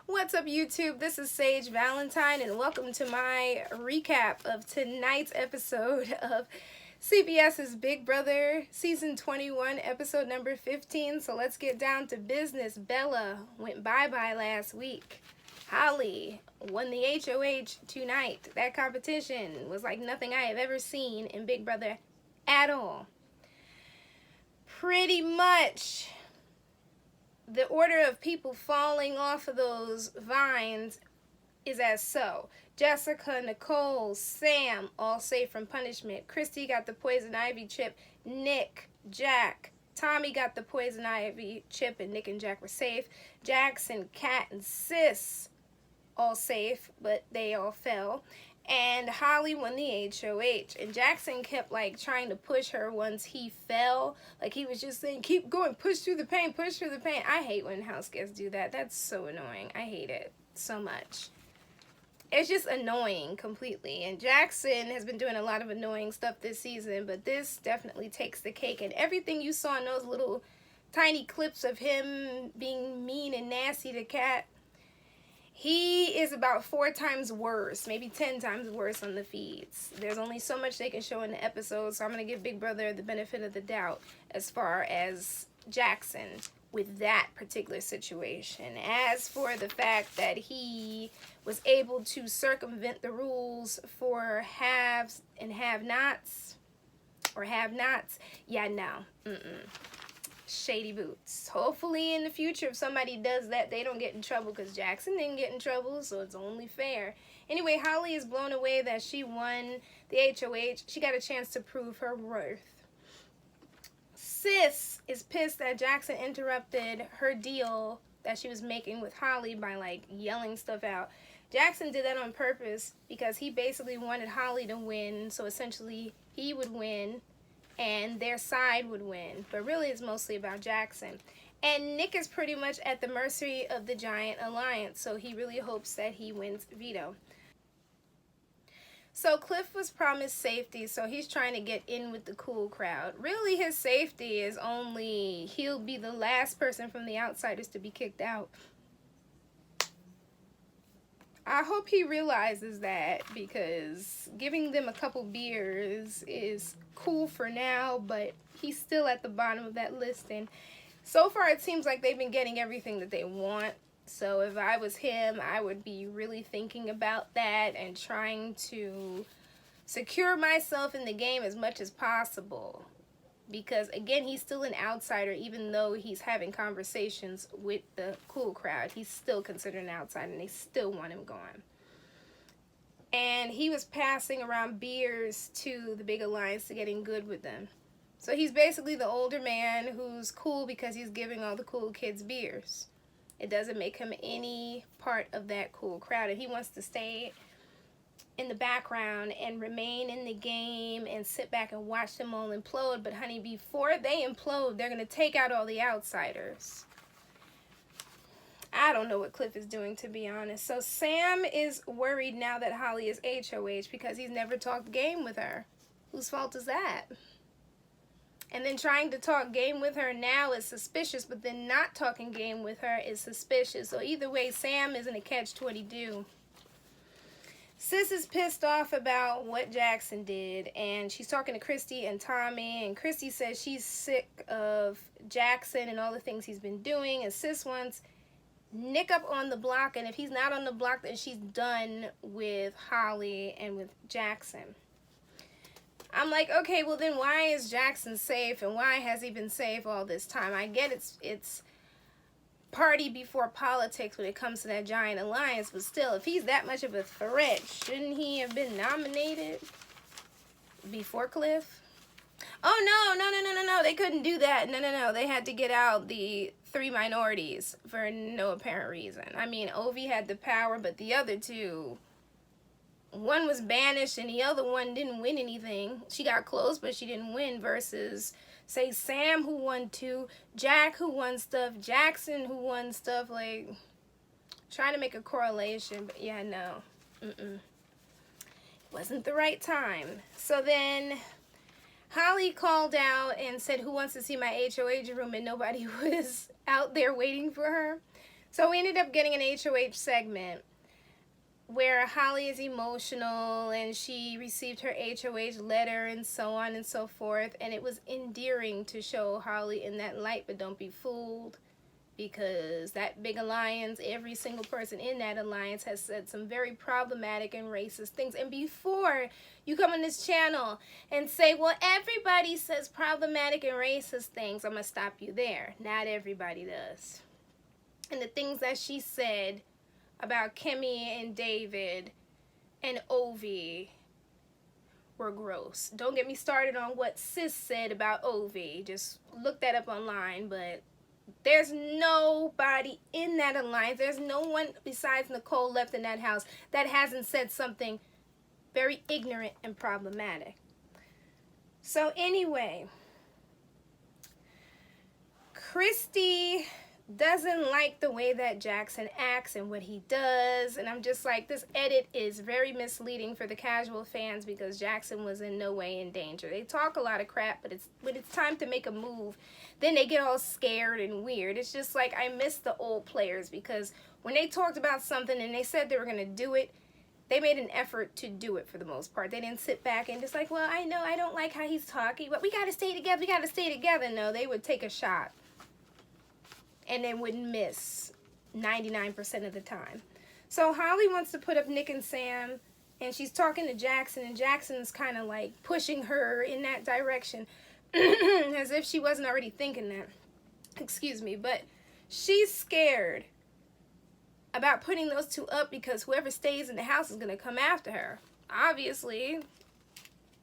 What's up, YouTube? This is Sage Valentine, and welcome to my recap of tonight's episode of CBS's Big Brother Season 21, episode number 15. So let's get down to business. Bella went bye-bye last week. Holly won the HOH tonight. That competition was like nothing I have ever seen in Big Brother at all. Pretty much the order of people falling off of those vines is as so. Jessica, Nicole, Sam, all safe from punishment. Christy got the poison ivy chip. Nick, Jack, Tommy got the poison ivy chip, and Nick and Jack were safe. Jackson, Kat, and Sis, all safe, but they all fell. And Holly won the HOH, and Jackson kept like trying to push her once he fell. Like he was just saying, keep going, push through the pain, push through the pain. I hate when house guests do that. That's so annoying. I hate it so much. It's just annoying completely. And Jackson has been doing a lot of annoying stuff this season, but this definitely takes the cake. And everything you saw in those little tiny clips of him being mean and nasty to Kat, he is about 4 times worse, maybe 10 times worse on the feeds. There's only so much they can show in the episode, so I'm going to give Big Brother the benefit of the doubt as far as Jackson with that particular situation. As for the fact that he was able to circumvent the rules for haves and have-nots, or have-nots, yeah, no, shady boots. Hopefully in the future, if somebody does that, they don't get in trouble, because Jackson didn't get in trouble, so it's only fair. Anyway, Holly is blown away that she won the HOH. She got a chance to prove her worth. Sis is pissed that Jackson interrupted her deal that she was making with Holly by like yelling stuff out. Jackson did that on purpose because he basically wanted Holly to win, so essentially he would win and their side would win. But really it's mostly about Jackson. And Nick is pretty much at the mercy of the Giant Alliance, so he really hopes that he wins veto. So Cliff was promised safety, so he's trying to get in with the cool crowd. Really his safety is only he'll be the last person from the outsiders to be kicked out. I hope he realizes that, because giving them a couple beers is cool for now, but he's still at the bottom of that list. And so far it seems like they've been getting everything that they want. So if I was him, I would be really thinking about that and trying to secure myself in the game as much as possible. Because again, he's still an outsider, even though he's having conversations with the cool crowd. He's still considered an outsider, and they still want him gone. And he was passing around beers to the big alliance to get in good with them. So he's basically the older man who's cool because he's giving all the cool kids beers. It doesn't make him any part of that cool crowd, and he wants to stay in the background and remain in the game and sit back and watch them all implode. But honey, before they implode, they're going to take out all the outsiders. I don't know what Cliff is doing, to be honest. So Sam is worried now that Holly is HOH because he's never talked game with her. Whose fault is that? And then trying to talk game with her now is suspicious, but then not talking game with her is suspicious. So either way, Sam is in a catch-22. Sis is pissed off about what Jackson did, and she's talking to Christy and Tommy, and Christy says she's sick of Jackson and all the things he's been doing, and Sis wants Nick up on the block, and if he's not on the block, then she's done with Holly and with Jackson. I'm like, okay, well then why is Jackson safe, and why has he been safe all this time? I get it's party before politics when it comes to that Giant Alliance, but still, if he's that much of a threat, shouldn't he have been nominated before Cliff? Oh, no, they couldn't do that. No, they had to get out the 3 minorities for no apparent reason. I mean, Ovi had the power, but the other two, one was banished and the other one didn't win anything. She got close, but she didn't win, versus say Sam, who won 2, Jack, who won stuff, Jackson, who won stuff. Like, trying to make a correlation, but yeah, no. Wasn't the right time. So then Holly called out and said, who wants to see my HOH room, and nobody was out there waiting for her. So we ended up getting an HOH segment where Holly is emotional and she received her HOH letter and so on and so forth. And it was endearing to show Holly in that light, but don't be fooled, because that big alliance, every single person in that alliance has said some very problematic and racist things. And before you come on this channel and say, well, everybody says problematic and racist things, I'm going to stop you there. Not everybody does. And the things that she said about Kimmy and David and Ovi were gross. Don't get me started on what Sis said about Ovi. Just look that up online, but there's nobody in that alliance. There's no one besides Nicole left in that house that hasn't said something very ignorant and problematic. So anyway, Christy doesn't like the way that Jackson acts and what he does, and I'm just like, this edit is very misleading for the casual fans because Jackson was in no way in danger. They talk a lot of crap, but when it's time to make a move, then they get all scared and weird. It's just like, I miss the old players, because when they talked about something and they said they were going to do it, they made an effort to do it for the most part. They didn't sit back and just like, well, I know I don't like how he's talking, but we got to stay together, we got to stay together. No, they would take a shot and then wouldn't miss 99% of the time. So Holly wants to put up Nick and Sam, and she's talking to Jackson, and Jackson's kind of like pushing her in that direction as if she wasn't already thinking that. Excuse me, but she's scared about putting those two up because whoever stays in the house is going to come after her. Obviously,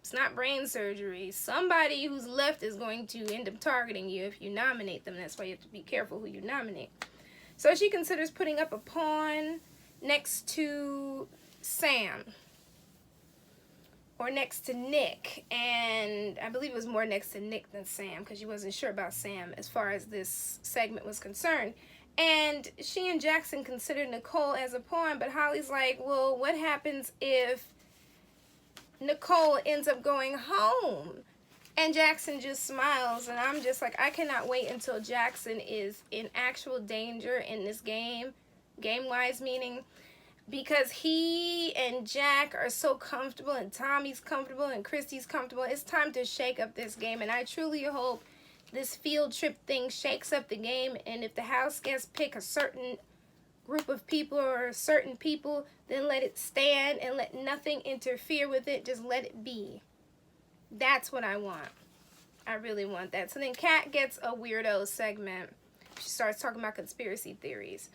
it's not brain surgery. Somebody who's left is going to end up targeting you if you nominate them. That's why you have to be careful who you nominate. So she considers putting up a pawn next to Sam. Or next to Nick. And I believe it was more next to Nick than Sam, because she wasn't sure about Sam as far as this segment was concerned. And she and Jackson considered Nicole as a pawn, but Holly's like, well, what happens if Nicole ends up going home? And Jackson just smiles, and I'm just like, I cannot wait until Jackson is in actual danger in this game, game-wise meaning, because he and Jack are so comfortable, and Tommy's comfortable, and Christy's comfortable. It's time to shake up this game, and I truly hope this field trip thing shakes up the game, and if the house guests pick a certain group of people or certain people, then let it stand and let nothing interfere with it. Just let it be. That's what I want. I really want that. So then Kat gets a weirdo segment. She starts talking about conspiracy theories.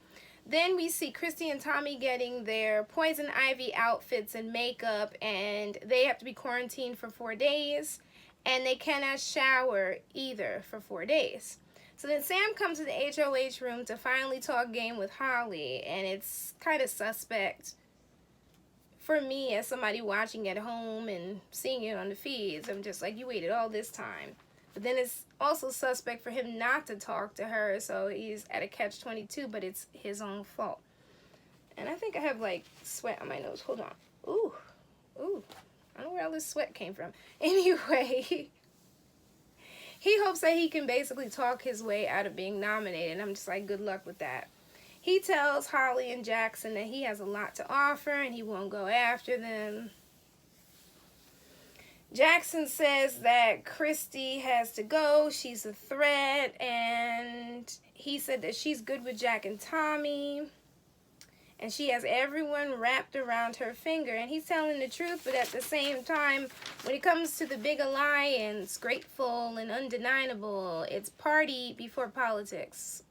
Then we see Christy and Tommy getting their poison ivy outfits and makeup, and they have to be quarantined for 4 days, and they cannot shower either for 4 days. So then Sam comes to the HOH room to finally talk game with Holly, and it's kind of suspect for me as somebody watching at home and seeing it on the feeds. I'm just like, you waited all this time. But then it's also suspect for him not to talk to her, so he's at a catch-22, but it's his own fault. And I think I have, like, sweat on my nose. Hold on. Ooh. Ooh. I don't know where all this sweat came from. Anyway, he hopes that he can basically talk his way out of being nominated. I'm just like, good luck with that. He tells Holly and Jackson that he has a lot to offer and he won't go after them. Jackson says that Christy has to go. She's a threat. And he said that she's good with Jack and Tommy. And she has everyone wrapped around her finger. And he's telling the truth, but at the same time, when it comes to the big alliance, grateful and undeniable, it's party before politics.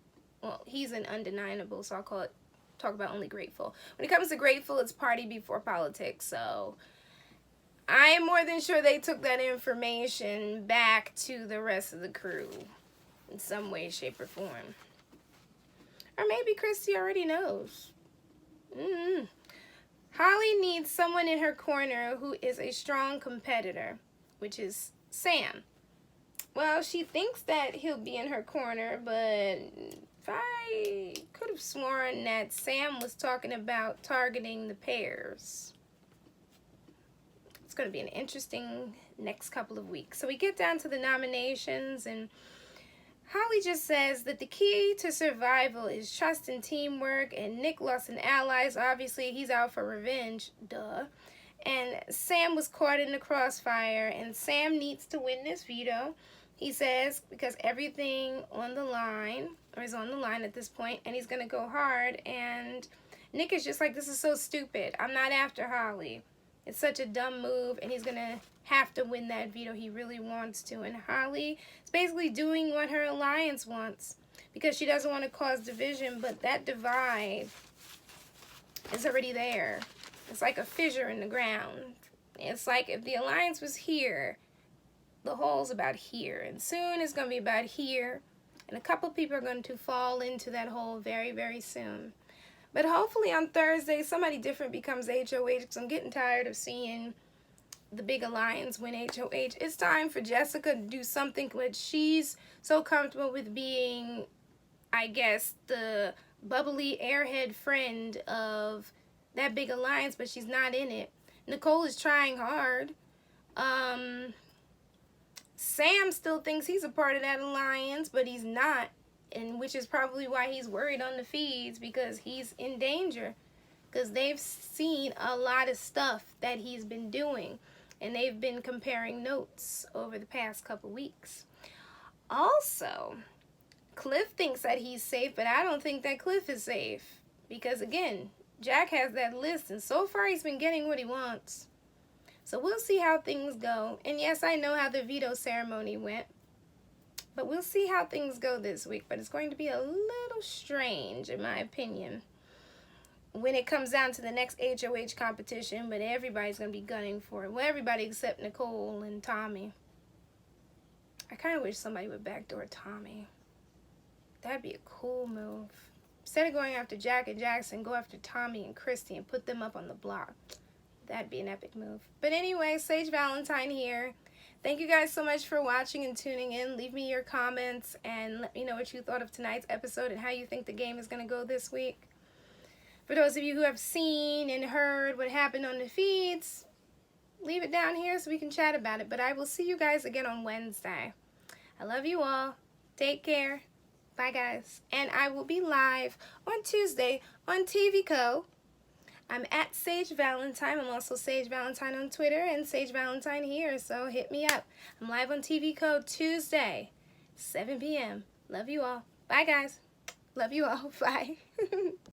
Well, he's an undeniable, so I'll talk about only grateful. When it comes to grateful, it's party before politics. So I am more than sure they took that information back to the rest of the crew in some way, shape, or form. Or maybe Christy already knows. Holly needs someone in her corner who is a strong competitor, which is Sam. Well, she thinks that he'll be in her corner, but I could have sworn that Sam was talking about targeting the pairs. It's going to be an interesting next couple of weeks. So we get down to the nominations, and Holly just says that the key to survival is trust and teamwork, and Nick lost an ally, so obviously he's out for revenge. Duh. And Sam was caught in the crossfire, and Sam needs to win this veto, he says, because everything on the line, or is on the line at this point, and he's going to go hard. And Nick is just like, this is so stupid. I'm not after Holly. It's such a dumb move, and he's going to have to win that veto. He really wants to. And Holly is basically doing what her alliance wants, because she doesn't want to cause division, but that divide is already there. It's like a fissure in the ground. It's like if the alliance was here, the hole's about here, and soon it's going to be about here, and a couple people are going to fall into that hole very, very soon. But hopefully on Thursday, somebody different becomes HOH, because I'm getting tired of seeing the big alliance win HOH. It's time for Jessica to do something which she's so comfortable with being, I guess, the bubbly airhead friend of that big alliance, but she's not in it. Nicole is trying hard. Sam still thinks he's a part of that alliance, but he's not, and which is probably why he's worried on the feeds, because he's in danger, because they've seen a lot of stuff that he's been doing, and they've been comparing notes over the past couple weeks. Also, Cliff thinks that he's safe, but I don't think that Cliff is safe, because again, Jack has that list, and so far he's been getting what he wants. So we'll see how things go. And yes, I know how the veto ceremony went, but we'll see how things go this week. But it's going to be a little strange, in my opinion, when it comes down to the next HOH competition, but everybody's going to be gunning for it. Well, everybody except Nicole and Tommy. I kind of wish somebody would backdoor Tommy. That'd be a cool move. Instead of going after Jack and Jackson, go after Tommy and Christy and put them up on the block. That'd be an epic move. But anyway, Sage Valentine here. Thank you guys so much for watching and tuning in. Leave me your comments and let me know what you thought of tonight's episode and how you think the game is going to go this week. For those of you who have seen and heard what happened on the feeds, leave it down here so we can chat about it. But I will see you guys again on Wednesday. I love you all. Take care. Bye, guys. And I will be live on Tuesday on TV Co. I'm at Sage Valentine. I'm also Sage Valentine on Twitter and Sage Valentine here, so hit me up. I'm live on TV Co. Tuesday, 7 p.m. Love you all. Bye, guys. Love you all. Bye.